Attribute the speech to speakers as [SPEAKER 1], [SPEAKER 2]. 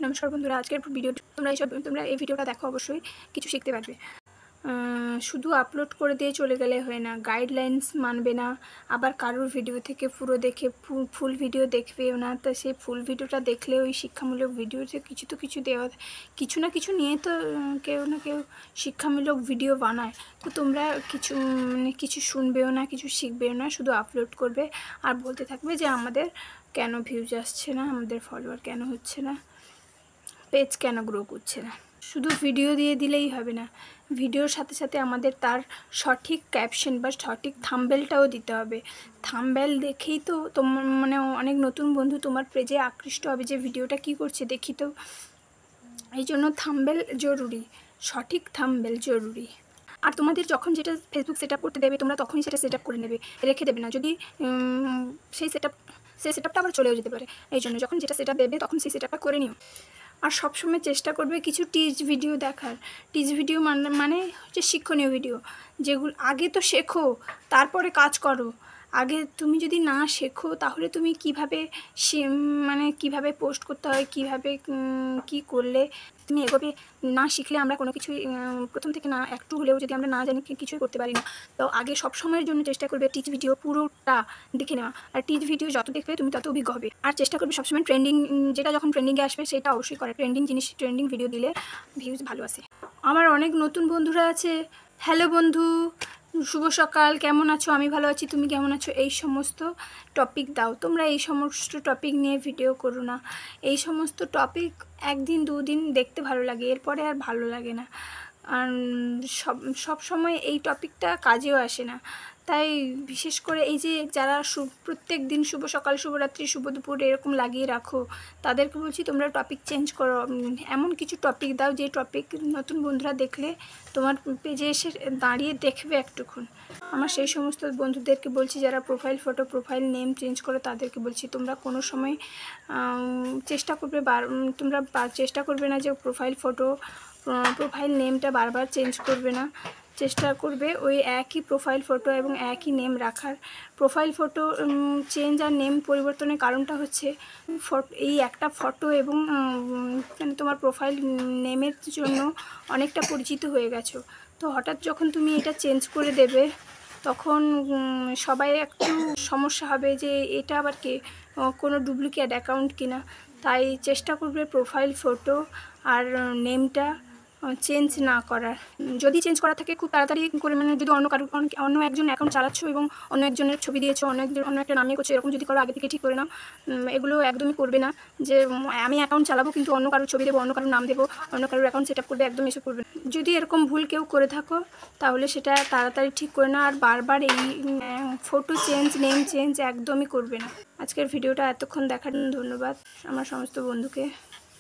[SPEAKER 1] নমস্কার বন্ধুরা, আজকের ভিডিও তোমরা এই ভিডিওটা দেখো, অবশ্যই কিছু শিখতে পারবে। শুধু আপলোড করে দিয়ে চলে গেলে হয় না, গাইডলাইন্স মানবে না, আবার কারোর ভিডিও থেকে পুরো দেখে ফুল ভিডিও দেখবেও না। তা সেই ফুল ভিডিওটা দেখলে ওই শিক্ষামূলক ভিডিওতে কিছু দেওয়া, কিছু না কিছু নিয়ে তো কেউ না কেউ শিক্ষামূলক ভিডিও বানায়। তো তোমরা কিছু শুনবেও না, কিছু শিখবেও না, শুধু আপলোড করবে আর বলতে থাকবে যে আমাদের কেন ভিউজ আসছে না, আমাদের ফলোয়ার কেন হচ্ছে না, পেজ কেন গ্রো করছে না। শুধু ভিডিও দিয়ে দিলেই হবে না, ভিডিওর সাথে সাথে আমাদের তার সঠিক ক্যাপশন বা সঠিক থাম্বনেলটাও দিতে হবে। থাম্বনেল দেখেই তো তোমার অনেক নতুন বন্ধু তোমার পেজে আকৃষ্ট হবে যে ভিডিওটা কি করছে দেখি তো। এই জন্য থাম্বনেল জরুরি, সঠিক থাম্বনেল জরুরি। আর তোমাদের যখন যেটা ফেসবুক সেট আপ করতে দেবে তোমরা তখনই সেটা সেট আপ করে নেবে, রেখে দেবে না। যদি সেই সেট আপটা আবার চলেও যেতে পারে, এই জন্য যখন যেটা সেট আপ দেবে তখন সেই সেট আপটা করে নিও। আর সবসময় চেষ্টা করবে কিছু টিচ ভিডিও দেখার। টিচ ভিডিও মানে হচ্ছে শিক্ষণীয় ভিডিও, যেগুলো আগে তো শেখো তারপরে কাজ করো। আগে তুমি যদি না শেখো তাহলে তুমি কিভাবে কিভাবে পোস্ট করতে হয়, কিভাবে কি করলে তুমি এগোবে। না শিখলে আমরা কোনো কিছুই প্রথম থেকে না একটু হলেও যদি আমরা না জানি কিছুই করতে পারি না। তো আগে সব সময়ের জন্য চেষ্টা করবে টিচ ভিডিও পুরোটা দেখে নেওয়া। আর টিচ ভিডিও যত দেখবে তুমি তত অভিজ্ঞ হবে। আর চেষ্টা করবে সবসময় ট্রেন্ডিং, যেটা যখন ট্রেন্ডিংয়ে আসবে সেটা অবশ্যই করে। ট্রেন্ডিং ভিডিও দিলে ভিউজ ভালো আসে। আমার অনেক নতুন বন্ধুরা আছে। হ্যালো বন্ধু, শুভ সকাল, কেমন আছো? আমি ভালো আছি, তুমি কেমন আছো? এই সমস্ত টপিক দাও, তোমরা এই সমস্ত টপিক নিয়ে ভিডিও করো না। এই সমস্ত টপিক একদিন দুদিন দেখতে ভালো লাগে, এরপরে আর ভালো লাগে না। আর সব সময় এই টপিকটা কাজেও আসে না। তাই বিশেষ করে এই যে যারা প্রত্যেক দিন শুভ সকাল, শুভরাত্রি, শুভ দুপুর এরকম লাগিয়ে রাখো, তাদেরকে বলছি তোমরা টপিক চেঞ্জ করো। এমন কিছু টপিক দাও যে টপিক নতুন বন্ধুরা দেখলে তোমার পেজে এসে দাঁড়িয়ে দেখবে একটুক্ষণ। আমার সেই সমস্ত বন্ধুদেরকে বলছি যারা প্রোফাইল নেম চেঞ্জ করো, তাদেরকে বলছি তোমরা কোনো সময় চেষ্টা করবে না যে প্রোফাইল নেমটা বারবার চেঞ্জ করবে না। চেষ্টা করবে ওই একই প্রোফাইল ফটো এবং একই নেম রাখার। প্রোফাইল ফটো চেঞ্জ আর নেম পরিবর্তনের কারণটা হচ্ছে এই একটা ফটো এবং তোমার প্রোফাইল নেমের জন্য অনেকটা পরিচিত হয়ে গেছো। তো হঠাৎ যখন তুমি এটা চেঞ্জ করে দেবে তখন সবাই একটু সমস্যা হবে যে এটা আবার কে, কোনো ডুপ্লিকেট অ্যাকাউন্ট কিনা। তাই চেষ্টা করবে প্রোফাইল ফটো আর নেমটা চেঞ্জ না করার। যদি চেঞ্জ করা থাকে খুব তাড়াতাড়ি করে, যদি অন্য একজন অ্যাকাউন্ট চালাচ্ছ এবং অন্য একজনের ছবি দিয়েছো, অন্য একটা নামে করছো, এরকম যদি করো আগে থেকে ঠিক করে নাও। এগুলো একদমই করবে না যে আমি অ্যাকাউন্ট চালাবো কিন্তু অন্য কারোর ছবি দেবো, অন্য কারোর নাম দেবো, অন্য কারোর অ্যাকাউন্ট সেট আপ করবে, একদম এসব করবে না। যদি এরকম ভুল কেউ করে থাকো তাহলে সেটা তাড়াতাড়ি ঠিক করে না। আর বারবার এই ফটো চেঞ্জ, নেম চেঞ্জ একদমই করবে না। আজকের ভিডিওটা এতক্ষণ দেখার জন্য ধন্যবাদ আমার সমস্ত বন্ধুকে।